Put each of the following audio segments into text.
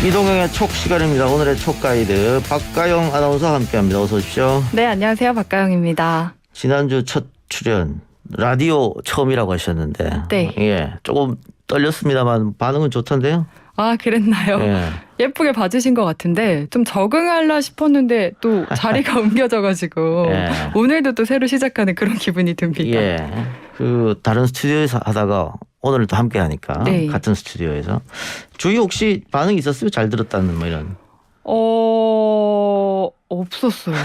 이동형의 촉 시간입니다. 오늘의 촉 가이드 박가영 아나운서와 함께합니다. 어서 오십시오. 네, 안녕하세요. 박가영입니다. 지난주 첫 출연 라디오 처음이라고 하셨는데 네. 예, 조금 떨렸습니다만 반응은 좋던데요. 아, 그랬나요? 예. 예쁘게 봐주신 것 같은데 좀 적응하려 싶었는데 또 자리가 옮겨져가지고 예. 오늘도 또 새로 시작하는 그런 기분이 듭니다. 예. 그 다른 스튜디오에서 하다가 오늘 또 함께 하니까 네. 같은 스튜디오에서 주위 혹시 반응이 있었어요? 잘 들었다는 뭐 이런. 없었어요.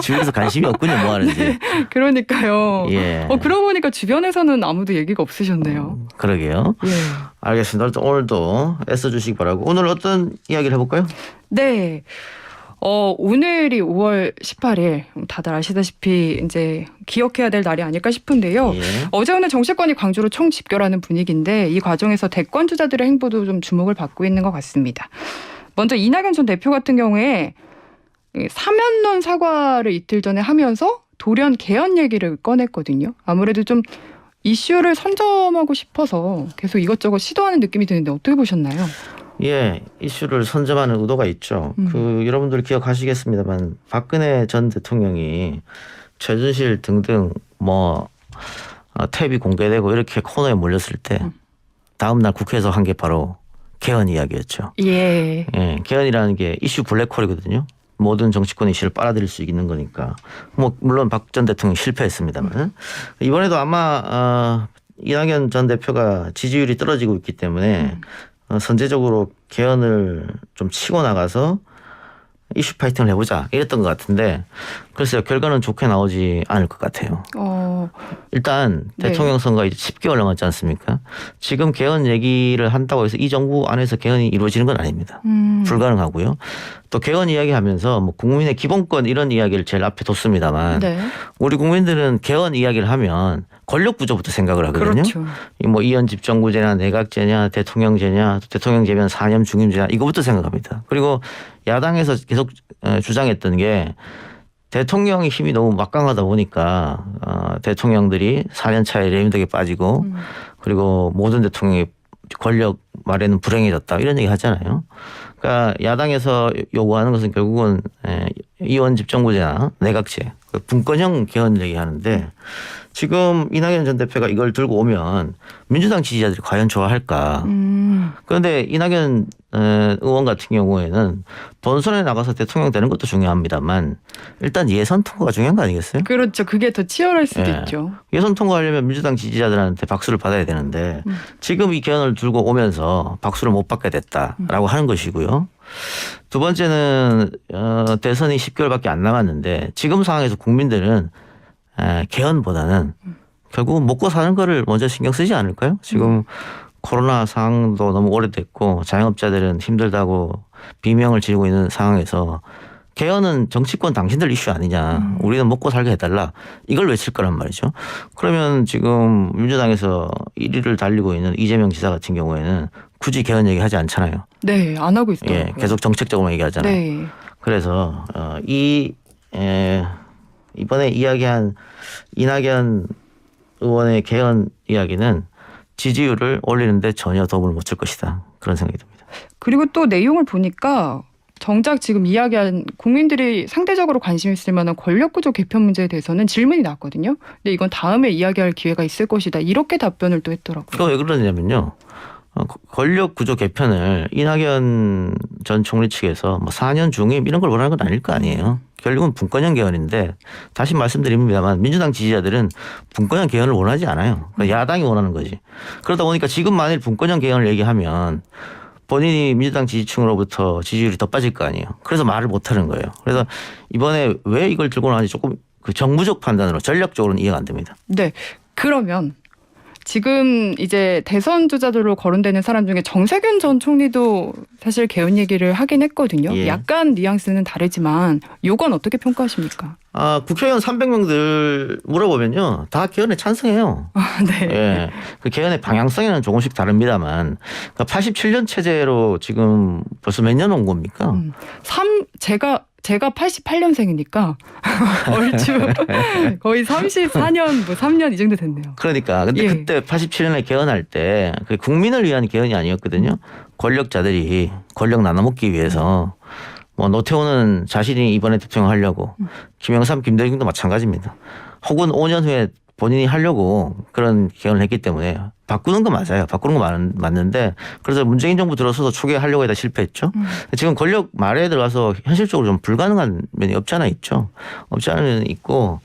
주위에서 관심이 없군요. 뭐 하는지. 네, 그러니까요. 예. 그러고 보니까 주변에서는 아무도 얘기가 없으셨네요. 그러게요. 예. 알겠습니다. 오늘도 애써주시기 바라고. 오늘 어떤 이야기를 해볼까요? 네. 오늘이 5월 18일. 다들 아시다시피 이제 기억해야 될 날이 아닐까 싶은데요. 예. 어제 오늘 정치권이 광주로 총집결하는 분위기인데 이 과정에서 대권 주자들의 행보도 좀 주목을 받고 있는 것 같습니다. 먼저 이낙연 전 대표 같은 경우에 사면론 사과를 이틀 전에 하면서 돌연 개헌 얘기를 꺼냈거든요. 아무래도 좀 이슈를 선점하고 싶어서 계속 이것저것 시도하는 느낌이 드는데 어떻게 보셨나요? 예, 이슈를 선점하는 의도가 있죠. 여러분들 기억하시겠습니다만 박근혜 전 대통령이 최순실 등등 탭이 공개되고 이렇게 코너에 몰렸을 때 다음 날 국회에서 한 게 바로 개헌 이야기였죠. 예. 예, 개헌이라는 게 이슈 블랙홀이거든요. 모든 정치권 이슈를 빨아들일 수 있는 거니까. 물론 박 전 대통령이 실패했습니다만 이번에도 아마 이낙연 전 대표가 지지율이 떨어지고 있기 때문에 선제적으로 개헌을 좀 치고 나가서 이슈 파이팅을 해보자 이랬던 것 같은데 글쎄요, 결과는 좋게 나오지 않을 것 같아요. 일단 네. 대통령 선거가 이제 10개월 남았지 않습니까? 지금 개헌 얘기를 한다고 해서 이 정부 안에서 개헌이 이루어지는 건 아닙니다. 불가능하고요. 또 개헌 이야기하면서 뭐 국민의 기본권 이런 이야기를 제일 앞에 뒀습니다만 네. 우리 국민들은 개헌 이야기를 하면 권력 구조부터 생각을 하거든요. 그렇죠. 뭐 이원 집정부제냐 내각제냐 대통령제냐 대통령제면 사념 중임제냐 이거부터 생각합니다. 그리고 야당에서 계속 주장했던 게 대통령의 힘이 너무 막강하다 보니까 대통령들이 4년 차에 레임덕에 빠지고 그리고 모든 대통령의 권력 말에는 불행해졌다 이런 얘기 하잖아요. 그러니까 야당에서 요구하는 것은 결국은 이원 집정부제나 내각제 분권형 개헌 얘기하는데 지금 이낙연 전 대표가 이걸 들고 오면 민주당 지지자들이 과연 좋아할까. 그런데 이낙연 의원 같은 경우에는 본선에 나가서 대통령 되는 것도 중요합니다만 일단 예선 통과가 중요한 거 아니겠어요? 그렇죠. 그게 더 치열할 수도 예. 있죠. 예선 통과하려면 민주당 지지자들한테 박수를 받아야 되는데 지금 이 개헌을 들고 오면서 박수를 못 받게 됐다라고 하는 것이고요. 두 번째는 대선이 10개월밖에 안 남았는데 지금 상황에서 국민들은 개헌보다는 결국은 먹고 사는 거를 먼저 신경 쓰지 않을까요? 지금 코로나 상황도 너무 오래됐고 자영업자들은 힘들다고 비명을 지르고 있는 상황에서 개헌은 정치권 당신들 이슈 아니냐. 우리는 먹고 살게 해달라. 이걸 외칠 거란 말이죠. 그러면 지금 민주당에서 1위를 달리고 있는 이재명 지사 같은 경우에는 굳이 개헌 얘기하지 않잖아요. 네, 안 하고 있어요. 예, 계속 정책적으로만 얘기하잖아요. 네. 그래서 이번에 이야기한 이낙연 의원의 개헌 이야기는 지지율을 올리는데 전혀 도움을 못 줄 것이다. 그런 생각이 듭니다. 그리고 또 내용을 보니까 정작 지금 이야기한 국민들이 상대적으로 관심 있을 만한 권력구조 개편 문제에 대해서는 질문이 나왔거든요. 근데 이건 다음에 이야기할 기회가 있을 것이다. 이렇게 답변을 또 했더라고요. 이거 왜 그러냐면요. 권력 구조 개편을 이낙연 전 총리 측에서 4년 중임 이런 걸 원하는 건 아닐 거 아니에요. 결국은 분권형 개헌인데 다시 말씀드립니다만 민주당 지지자들은 분권형 개헌을 원하지 않아요. 야당이 원하는 거지. 그러다 보니까 지금 만일 분권형 개헌을 얘기하면 본인이 민주당 지지층으로부터 지지율이 더 빠질 거 아니에요. 그래서 말을 못 하는 거예요. 그래서 이번에 왜 이걸 들고 나왔는지 조금 그 정무적 판단으로 전략적으로는 이해가 안 됩니다. 네. 그러면 지금 이제 대선 주자들로 거론되는 사람 중에 정세균 전 총리도 사실 개헌 얘기를 하긴 했거든요. 예. 약간 뉘앙스는 다르지만 요건 어떻게 평가하십니까? 국회의원 300명들 물어보면요. 다 개헌에 찬성해요. 네. 예. 그 개헌의 방향성에는 조금씩 다릅니다만 87년 체제로 지금 벌써 몇 년 온 겁니까? 제가 88년생이니까 얼추 거의 34년, 뭐 3년 이 정도 됐네요. 그러니까. 근데 예. 그때 87년에 개헌할 때 그 국민을 위한 개헌이 아니었거든요. 권력자들이 권력 나눠먹기 위해서 뭐 노태우는 자신이 이번에 대통령 하려고 김영삼, 김대중도 마찬가지입니다. 혹은 5년 후에 본인이 하려고 그런 개헌을 했기 때문에 바꾸는 거 맞아요. 바꾸는 거 맞는데 그래서 문재인 정부 들어서도 초기에 하려고 해다 실패했죠. 지금 권력 말에 들어가서 현실적으로 좀 불가능한 면이 없지 않아 있죠. 없지 않은 면이 있고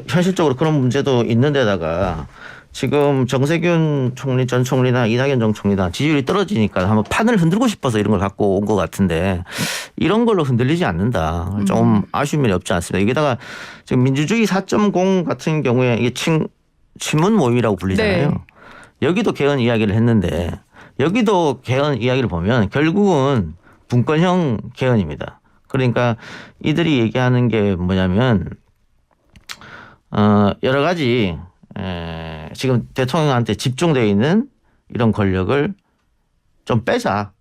현실적으로 그런 문제도 있는데다가 지금 정세균 총리 전 총리나 이낙연 전 총리나 지지율이 떨어지니까 한번 판을 흔들고 싶어서 이런 걸 갖고 온 것 같은데 이런 걸로 흔들리지 않는다. 좀 아쉬운 면이 없지 않습니다. 여기다가 지금 민주주의 4.0 같은 경우에 이게 친문 모임이라고 불리잖아요. 네. 여기도 개헌 이야기를 했는데 여기도 개헌 이야기를 보면 결국은 분권형 개헌입니다. 그러니까 이들이 얘기하는 게 뭐냐면 여러 가지 지금 대통령한테 집중되어 있는 이런 권력을 좀 빼서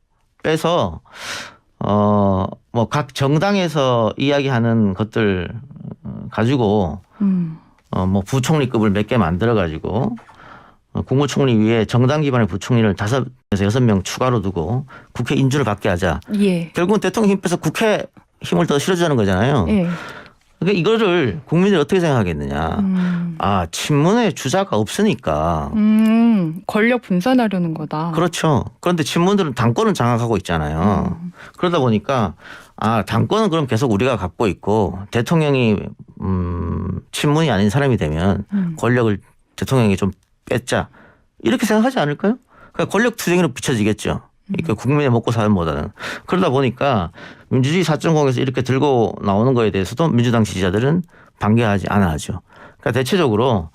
뭐 각 정당에서 이야기하는 것들 가지고 뭐 부총리급을 몇 개 만들어 가지고 국무총리 위에 정당 기반의 부총리를 5에서 6명 추가로 두고 국회 인준을 받게 하자. 예. 결국은 대통령 힘 빼서 국회 힘을 더 실어주자는 거잖아요. 예. 그러니까 이거를 국민들이 어떻게 생각하겠느냐. 친문의 주자가 없으니까. 권력 분산하려는 거다. 그렇죠. 그런데 친문들은 당권을 장악하고 있잖아요. 그러다 보니까 당권은 그럼 계속 우리가 갖고 있고 대통령이 친문이 아닌 사람이 되면 권력을 대통령에게 좀 뺐자. 이렇게 생각하지 않을까요? 그러니까 권력 투쟁으로 비춰지겠죠. 그러니까 국민의 먹고 사는보다는. 그러다 보니까 민주주의 4.0에서 이렇게 들고 나오는 거에 대해서도 민주당 지지자들은 반대하지 않아 하죠. 그러니까 대체적으로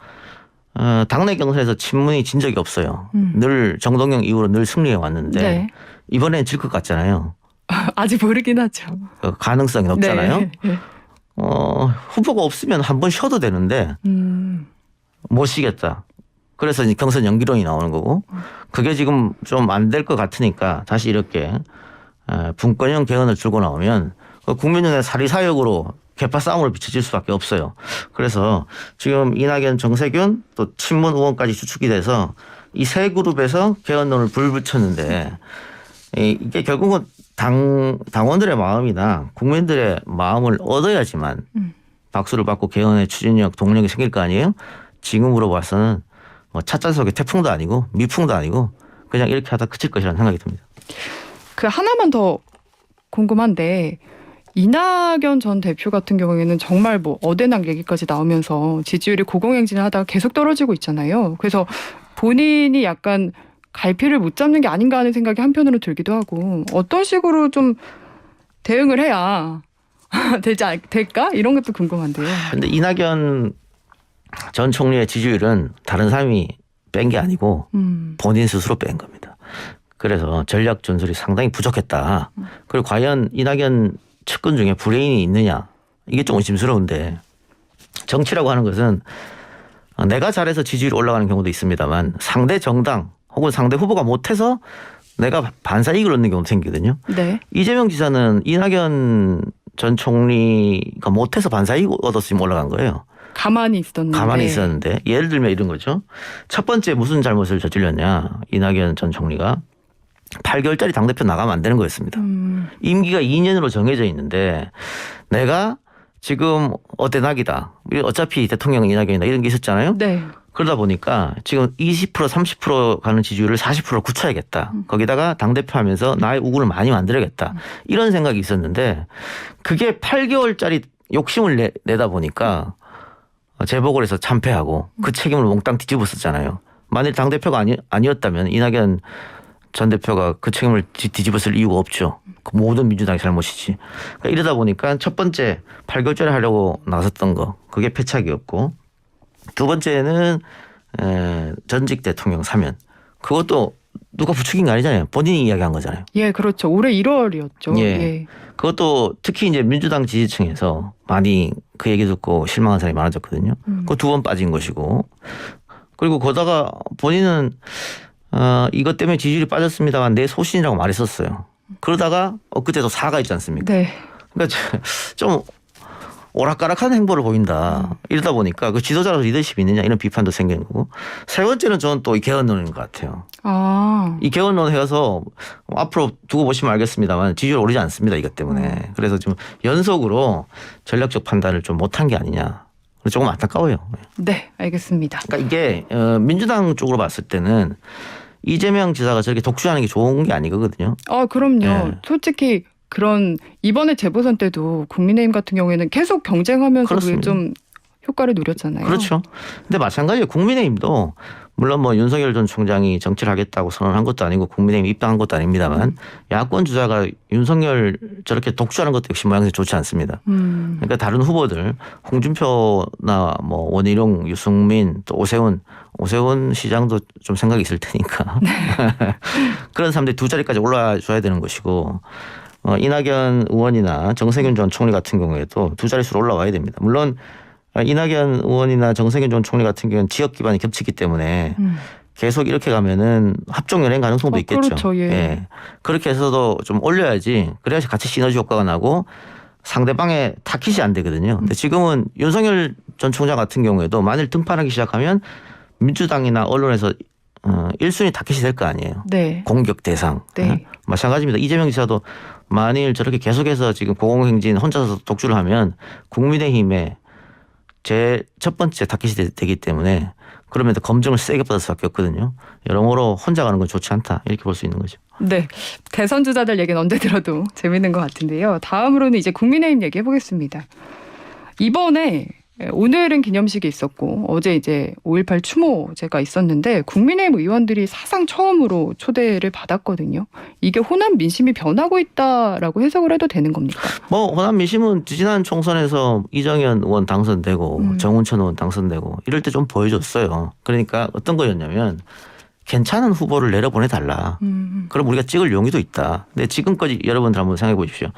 당내 경선에서 친문이 진 적이 없어요. 늘 정동영 이후로 늘 승리해 왔는데 네. 이번엔 질 것 같잖아요. 아직 모르긴 하죠. 그 가능성이 높잖아요. 네. 후보가 없으면 한 번 쉬어도 되는데 못 쉬겠다. 그래서 이제 경선 연기론이 나오는 거고 그게 지금 좀 안 될 것 같으니까 다시 이렇게 분권형 개헌을 들고 나오면 국민연의 사리사욕으로 개파 싸움으로 비춰질 수밖에 없어요. 그래서 지금 이낙연, 정세균 또 친문 의원까지 추측이 돼서 이 세 그룹에서 개헌론을 불붙였는데 이게 결국은 당원들의 마음이나 국민들의 마음을 얻어야지만 박수를 받고 개헌의 추진력, 동력이 생길 거 아니에요? 지금으로 봐서는 뭐 찻잔속의 태풍도 아니고 미풍도 아니고 그냥 이렇게 하다 그칠 것이라는 생각이 듭니다. 그 하나만 더 궁금한데 이낙연 전 대표 같은 경우에는 정말 뭐 어대낙 얘기까지 나오면서 지지율이 고공행진을 하다가 계속 떨어지고 있잖아요. 그래서 본인이 약간 갈피를 못 잡는 게 아닌가 하는 생각이 한편으로 들기도 하고 어떤 식으로 좀 대응을 해야 될까? 이런 것도 궁금한데요. 근데 이낙연 전 총리의 지지율은 다른 사람이 뺀 게 아니고 본인 스스로 뺀 겁니다. 그래서 전략 전술이 상당히 부족했다. 그리고 과연 이낙연 측근 중에 브레인이 있느냐 이게 좀 의심스러운데 정치라고 하는 것은 내가 잘해서 지지율이 올라가는 경우도 있습니다만 상대 정당 혹은 상대 후보가 못해서 내가 반사이익을 얻는 경우도 생기거든요. 네. 이재명 지사는 이낙연 전 총리가 못해서 반사이익 얻었으면 올라간 거예요. 가만히 있었는데. 예를 들면 이런 거죠. 첫 번째 무슨 잘못을 저질렀냐. 이낙연 전 총리가 8개월짜리 당대표 나가면 안 되는 거였습니다. 임기가 2년으로 정해져 있는데 내가 지금 어대낙이다. 어차피 대통령은 이낙연이다. 이런 게 있었잖아요. 네. 그러다 보니까 지금 20% 30% 가는 지지율을 40% 굳혀야겠다. 거기다가 당대표 하면서 나의 우군을 많이 만들어야겠다. 이런 생각이 있었는데 그게 8개월짜리 욕심을 내다 보니까 재보궐에서 참패하고 그 책임을 몽땅 뒤집었었잖아요. 만일 당대표가 아니었다면 이낙연 전 대표가 그 책임을 뒤집었을 이유가 없죠. 그 모든 민주당의 잘못이지. 그러니까 이러다 보니까 첫 번째 8개월짜리 하려고 나섰던 거 그게 패착이었고 두 번째는 전직 대통령 사면 그것도 누가 부추긴 거 아니잖아요. 본인이 이야기한 거잖아요. 예, 그렇죠. 올해 1월이었죠. 예. 예. 그것도 특히 이제 민주당 지지층에서 많이 그 얘기 듣고 실망한 사람이 많아졌거든요. 그 2번 빠진 것이고. 그리고 거다가 본인은 이것 때문에 지지율이 빠졌습니다만 내 소신이라고 말했었어요. 그러다가 엊그제도 사과했지 않습니까? 네. 그러니까 좀 오락가락한 행보를 보인다. 이러다 보니까 그 지도자로서 리더십이 있느냐 이런 비판도 생기는 거고. 세 번째는 저는 또 이 개헌론인 것 같아요. 아. 이 개헌론 해서 앞으로 두고 보시면 알겠습니다만 지지율 오르지 않습니다. 이것 때문에. 그래서 좀 연속으로 전략적 판단을 좀 못한 게 아니냐. 조금 안타까워요. 네, 알겠습니다. 그러니까 이게 민주당 쪽으로 봤을 때는 이재명 지사가 저렇게 독주하는 게 좋은 게 아니거든요. 그럼요. 예. 솔직히 그런 이번에 재보선 때도 국민의힘 같은 경우에는 계속 경쟁하면서 그게 그렇습니다. 좀 효과를 누렸잖아요. 그렇죠. 근데 마찬가지로 국민의힘도 물론 뭐 윤석열 전 총장이 정치를 하겠다고 선언한 것도 아니고 국민의힘 입당한 것도 아닙니다만 야권 주자가 윤석열 저렇게 독주하는 것도 역시 모양새 좋지 않습니다. 그러니까 다른 후보들 홍준표나 뭐 원희룡, 유승민 또 오세훈 시장도 좀 생각이 있을 테니까 그런 사람들이 두 자리까지 올라줘야 되는 것이고 이낙연 의원이나 정세균 전 총리 같은 경우에도 두 자릿수로 올라와야 됩니다. 물론 이낙연 의원이나 정세균 전 총리 같은 경우는 지역 기반이 겹치기 때문에 계속 이렇게 가면은 합종 연행 가능성도 있겠죠. 그렇죠. 예. 그렇게 해서도 좀 올려야지. 그래야지 같이 시너지 효과가 나고 상대방의 타깃이 안 되거든요. 근데 지금은 윤석열 전 총장 같은 경우에도 만일 등판하기 시작하면 민주당이나 언론에서 1순위 타깃이 될 거 아니에요. 네. 공격 대상. 네. 마찬가지입니다. 이재명 지사도 만일 저렇게 계속해서 지금 공공행진 혼자서 독주를 하면 국민의힘의 제 첫 번째 타깃이 되기 때문에 그러면 검증을 세게 받을 수밖에 없거든요. 여러모로 혼자 가는 건 좋지 않다. 이렇게 볼 수 있는 거죠. 네. 대선 주자들 얘기는 언제 들어도 재밌는 것 같은데요. 다음으로는 이제 국민의힘 얘기해 보겠습니다. 이번에 오늘은 기념식이 있었고 어제 이제 5.18 추모제가 있었는데 국민의힘 의원들이 사상 처음으로 초대를 받았거든요. 이게 호남 민심이 변하고 있다라고 해석을 해도 되는 겁니까? 뭐 호남 민심은 지난 총선에서 이정현 의원 당선되고 정운천 의원 당선되고 이럴 때 좀 보여줬어요. 그러니까 어떤 거였냐면 괜찮은 후보를 내려보내달라. 그럼 우리가 찍을 용의도 있다. 근데 지금까지 여러분들 한번 생각해 보십시오.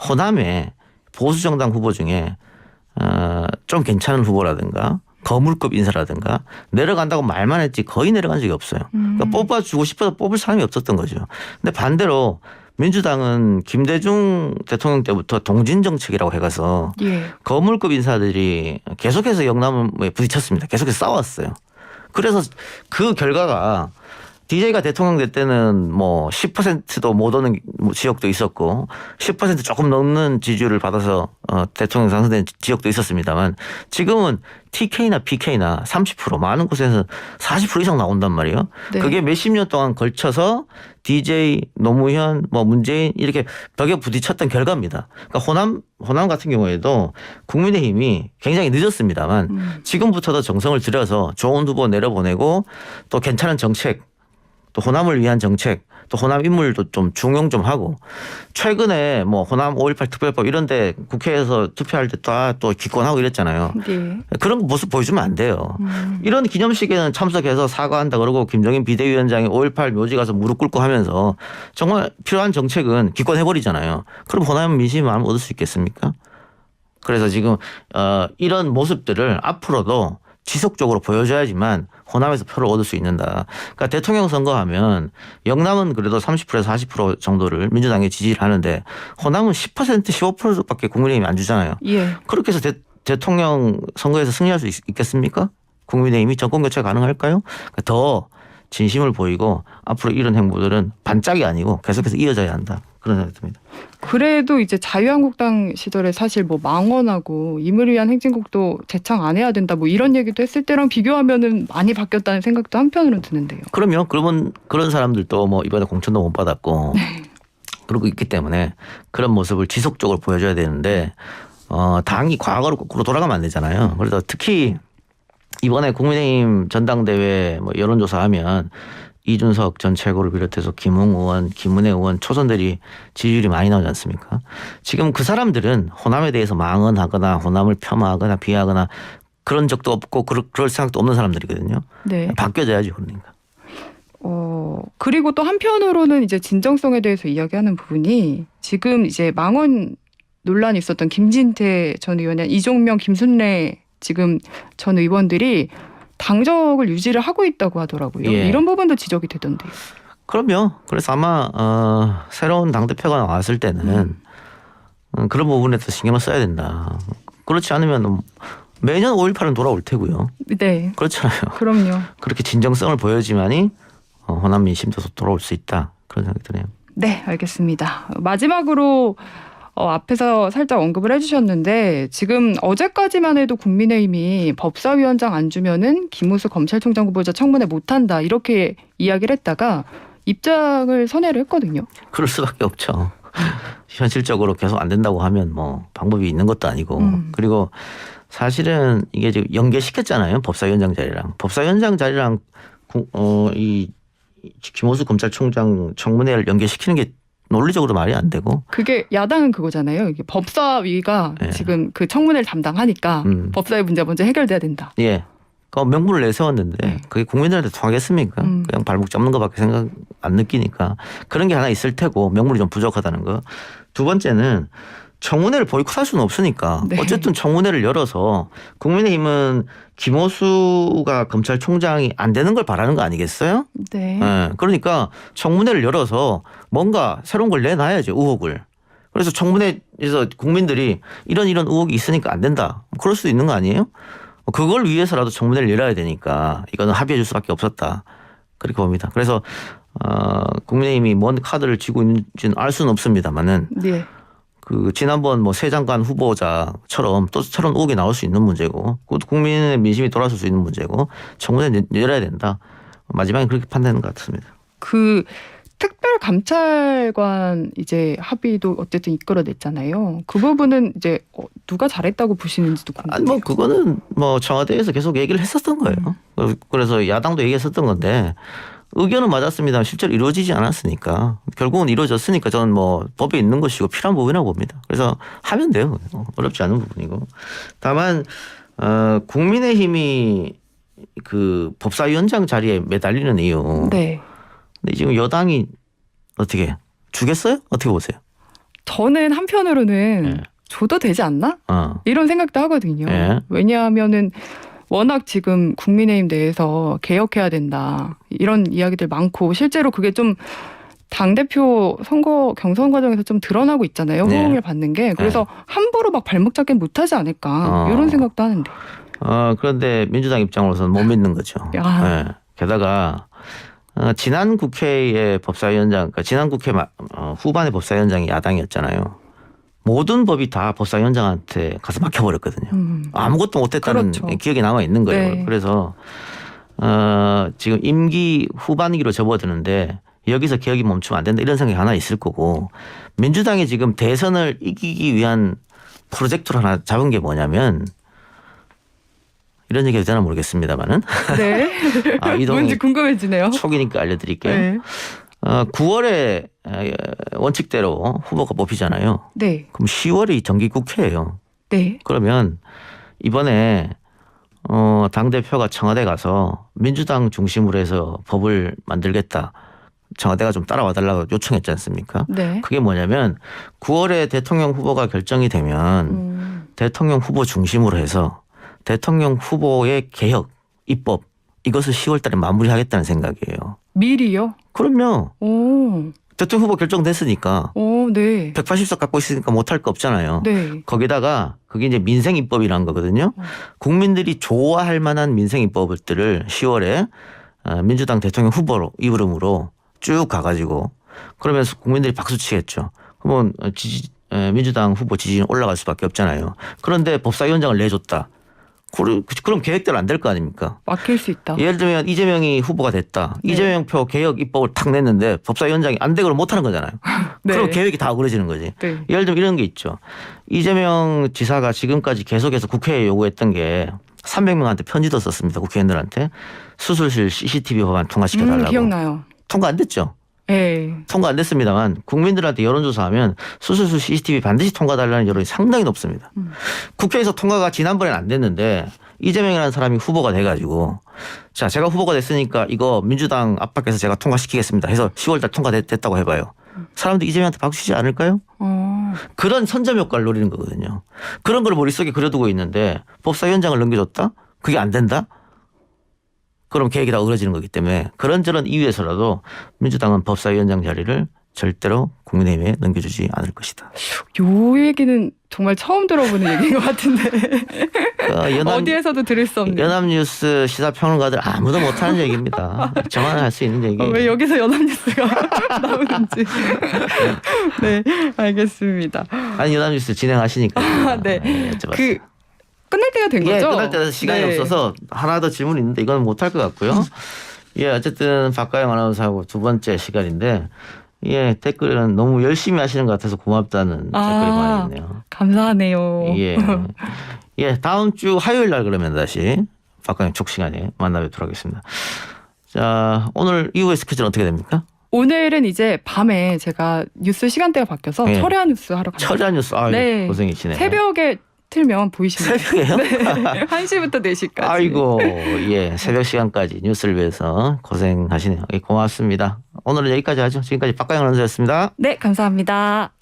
호남에 보수정당 후보 중에 좀 괜찮은 후보라든가 거물급 인사라든가 내려간다고 말만 했지 거의 내려간 적이 없어요. 그러니까 뽑아주고 싶어서 뽑을 사람이 없었던 거죠. 근데 반대로 민주당은 김대중 대통령 때부터 동진 정책이라고 해가서 예. 거물급 인사들이 계속해서 영남에 부딪혔습니다. 계속해서 싸웠어요. 그래서 그 결과가 DJ가 대통령 될 때는 뭐 10%도 못 오는 지역도 있었고 10% 조금 넘는 지지율을 받아서 대통령 당선된 지역도 있었습니다만 지금은 TK나 PK나 30% 많은 곳에서 40% 이상 나온단 말이에요. 네. 그게 몇십 년 동안 걸쳐서 DJ, 노무현, 뭐 문재인 이렇게 벽에 부딪혔던 결과입니다. 그러니까 호남 같은 경우에도 국민의힘이 굉장히 늦었습니다만 지금부터도 정성을 들여서 좋은 후보 내려보내고 또 괜찮은 정책 또 호남을 위한 정책, 또 호남 인물도 좀 중용 좀 하고 최근에 뭐 호남 5.18 특별법 이런데 국회에서 투표할 때 또 기권하고 이랬잖아요. 예. 그런 모습 보여주면 안 돼요. 이런 기념식에는 참석해서 사과한다 그러고 김종인 비대위원장이 5.18 묘지 가서 무릎 꿇고 하면서 정말 필요한 정책은 기권해버리잖아요. 그럼 호남 민심이 마음 얻을 수 있겠습니까? 그래서 지금 이런 모습들을 앞으로도 지속적으로 보여줘야지만 호남에서 표를 얻을 수 있는다. 그러니까 대통령 선거하면 영남은 그래도 30%에서 40% 정도를 민주당에 지지를 하는데 호남은 10% 15%밖에 국민의힘이 안 주잖아요. 예. 그렇게 해서 대통령 선거에서 승리할 수 있겠습니까? 국민의힘이 정권 교체 가능할까요? 그러니까 더 진심을 보이고 앞으로 이런 행보들은 반짝이 아니고 계속해서 이어져야 한다. 그런 생각이 듭니다. 그래도 이제 자유한국당 시절에 사실 뭐 망언하고 임을 위한 행진곡도 재창 안 해야 된다 뭐 이런 얘기도 했을 때랑 비교하면은 많이 바뀌었다는 생각도 한편으로는 드는데요. 그러면 그런 사람들도 뭐 이번에 공천도 못 받았고 그러고 있기 때문에 그런 모습을 지속적으로 보여줘야 되는데 당이 과거로 거꾸로 돌아가면 안 되잖아요. 그래서 특히 이번에 국민의힘 전당대회 뭐 여론조사하면 이준석 전 최고를 비롯해서 김웅 의원, 김은혜 의원 초선들이 지지율이 많이 나오지 않습니까? 지금 그 사람들은 호남에 대해서 망언하거나 호남을 폄하하거나 비하하거나 그런 적도 없고 그럴 생각도 없는 사람들이거든요. 네. 바뀌어져야죠. 그러니까. 그리고 또 한편으로는 이제 진정성에 대해서 이야기하는 부분이 지금 이제 망언 논란이 있었던 김진태 전 의원이 이종명, 김순례 지금 전 의원들이 당적을 유지를 하고 있다고 하더라고요. 예. 이런 부분도 지적이 되던데요. 그럼요. 그래서 아마 새로운 당대표가 나왔을 때는 그런 부분에 더 신경을 써야 된다. 그렇지 않으면 매년 5.18은 돌아올 테고요. 네. 그렇잖아요. 그럼요. 그렇게 진정성을 보여야지만이 호남 민심도 돌아올 수 있다. 그런 생각이 드네요. 네, 알겠습니다. 마지막으로 앞에서 살짝 언급을 해주셨는데 지금 어제까지만 해도 국민의힘이 법사위원장 안 주면은 김우수 검찰총장 후보자 청문회 못한다 이렇게 이야기를 했다가 입장을 선회를 했거든요. 그럴 수밖에 없죠. 현실적으로 계속 안 된다고 하면 뭐 방법이 있는 것도 아니고 그리고 사실은 이게 지금 연계시켰잖아요. 법사위원장 자리랑 법사위원장 자리랑 이 김호수 검찰총장 청문회를 연계시키는 게 논리적으로 말이 안 되고 그게 야당은 그거잖아요. 이게 법사위가 예. 지금 그 청문회를 담당하니까 법사위 문제 먼저 해결돼야 된다. 예. 그 명분을 내세웠는데 네. 그게 국민들한테 통하겠습니까? 그냥 발목 잡는 것밖에 생각 안 느끼니까 그런 게 하나 있을 테고 명분이 좀 부족하다는 거. 두 번째는 청문회를 보이콧할 수는 없으니까 네. 어쨌든 청문회를 열어서 국민의힘은 김호수가 검찰총장이 안 되는 걸 바라는 거 아니겠어요? 네. 예. 그러니까 청문회를 열어서 뭔가 새로운 걸 내놔야죠. 의혹을. 그래서 청문회에서 국민들이 이런 의혹이 있으니까 안 된다. 그럴 수도 있는 거 아니에요? 그걸 위해서라도 청문회를 열어야 되니까 이거는 합의해 줄 수밖에 없었다. 그렇게 봅니다. 그래서 국민의힘이 뭔 카드를 쥐고 있는지는 알 수는 없습니다만은 네. 그 지난번 뭐 새 장관 후보자처럼 또 새로운 의혹이 나올 수 있는 문제고 그것도 국민의 민심이 돌아설 수 있는 문제고 청문회 열어야 된다. 마지막에 그렇게 판단하는 것 같습니다. 그 특별감찰관 이제 합의도 어쨌든 이끌어냈잖아요. 그 부분은 이제 누가 잘했다고 보시는지도 궁금해요. 아니 뭐 그거는 뭐 청와대에서 계속 얘기를 했었던 거예요. 그래서 야당도 얘기했었던 건데 의견은 맞았습니다. 실제로 이루어지지 않았으니까 결국은 이루어졌으니까 저는 뭐 법에 있는 것이고 필요한 부분이라고 봅니다. 그래서 하면 돼요. 어렵지 않은 부분이고 다만 국민의힘이 그 법사위원장 자리에 매달리는 이유. 네. 근데 지금 여당이 어떻게 주겠어요? 어떻게 보세요? 저는 한편으로는 예. 줘도 되지 않나? 이런 생각도 하거든요. 예. 왜냐하면은 워낙 지금 국민의힘 내에서 개혁해야 된다. 이런 이야기들 많고 실제로 그게 좀 당대표 선거 경선 과정에서 좀 드러나고 있잖아요. 네. 호응을 받는 게. 그래서 함부로 막 발목 잡기 못하지 않을까. 이런 생각도 하는데. 그런데 민주당 입장으로서는 못 믿는 거죠. 야. 예. 게다가 지난 국회의 법사위원장, 그러니까 지난 국회 후반의 법사위원장이 야당이었잖아요. 모든 법이 다 법사위원장한테 가서 막혀버렸거든요. 아무것도 못했다는 그렇죠. 기억이 남아 있는 거예요. 네. 그래서 지금 임기 후반기로 접어드는데 여기서 개혁이 멈추면 안 된다 이런 생각이 하나 있을 거고 민주당이 지금 대선을 이기기 위한 프로젝트를 하나 잡은 게 뭐냐면 이런 얘기도 되나 모르겠습니다만은 네. 뭔지 궁금해지네요. 초기니까 알려드릴게요. 네. 9월에 원칙대로 후보가 뽑히잖아요. 네. 그럼 10월이 정기국회예요. 네. 그러면 이번에 당대표가 청와대 가서 민주당 중심으로 해서 법을 만들겠다. 청와대가 좀 따라와 달라고 요청했지 않습니까? 네. 그게 뭐냐면 9월에 대통령 후보가 결정이 되면 대통령 후보 중심으로 해서 대통령 후보의 개혁, 입법 이것을 10월 달에 마무리하겠다는 생각이에요. 미리요? 그럼요. 오. 대통령 후보 결정됐으니까 오, 네. 180석 갖고 있으니까 못할 거 없잖아요. 네. 거기다가 그게 이제 민생 입법이라는 거거든요. 국민들이 좋아할 만한 민생 입법들을 10월에 민주당 대통령 후보로 이름으로 쭉 가가지고 그러면서 국민들이 박수 치겠죠. 그러면 민주당 후보 지지는 올라갈 수밖에 없잖아요. 그런데 법사위원장을 내줬다. 그럼 계획대로 안 될 거 아닙니까? 막힐 수 있다. 예를 들면 이재명이 후보가 됐다. 네. 이재명 표 개혁 입법을 탁 냈는데 법사위원장이 안 되고 못하는 거잖아요. 네. 그럼 계획이 다 어그러지는 거지. 네. 예를 들면 이런 게 있죠. 이재명 지사가 지금까지 계속해서 국회에 요구했던 게 300명한테 편지도 썼습니다. 국회의원들한테. 수술실 CCTV 법안 통과시켜달라고. 기억나요. 통과 안 됐죠. 네. 통과 안 됐습니다만 국민들한테 여론조사하면 수술실 CCTV 반드시 통과달라는 여론이 상당히 높습니다. 국회에서 통과가 지난번에는 안 됐는데 이재명이라는 사람이 후보가 돼가지고 자 제가 후보가 됐으니까 이거 민주당 압박해서 제가 통과시키겠습니다 해서 10월달 통과됐다고 해봐요. 사람들이 이재명한테 박수 치지 않을까요? 그런 선점 효과를 노리는 거거든요. 그런 걸 머릿속에 그려두고 있는데 법사위원장을 넘겨줬다? 그게 안 된다? 그럼 계획이 다 어그러지는 거기 때문에 그런저런 이유에서라도 민주당은 법사위원장 자리를 절대로 국민의힘에 넘겨주지 않을 것이다. 요 얘기는 정말 처음 들어보는 얘기인 것 같은데 어디에서도 들을 수 없는. 연합뉴스 시사평론가들 아무도 못하는 얘기입니다. 저만 할 수 있는 얘기예요. 왜 여기서 연합뉴스가 나오는지. 네, 알겠습니다. 아니 연합뉴스 진행하시니까. 네. 여쭤봤어요. 그 끝날 때가 된 거죠? 끝날 때 시간이 네. 없어서 하나 더 질문이 있는데 이건 못할 것 같고요. 어쨌든 박가영 아나운서하고 두 번째 시간인데 댓글은 너무 열심히 하시는 것 같아서 고맙다는 댓글이 많이 있네요. 감사하네요. 다음 주 화요일 날 그러면 다시 박가영 촉 시간에 만나 뵙도록 하겠습니다. 자, 오늘 이후의 스케줄은 어떻게 됩니까? 오늘은 이제 밤에 제가 뉴스 시간대가 바뀌어서 철야 뉴스 하러 갑니다. 철야 뉴스. 네. 고생이시네. 새벽에 틀면 보이십니다. 새벽에요? 네. 1시부터 4시까지. 아이고, 새벽 시간까지 뉴스를 위해서 고생하시네요. 고맙습니다. 오늘은 여기까지 하죠. 지금까지 박가영 아나운서였습니다. 네, 감사합니다.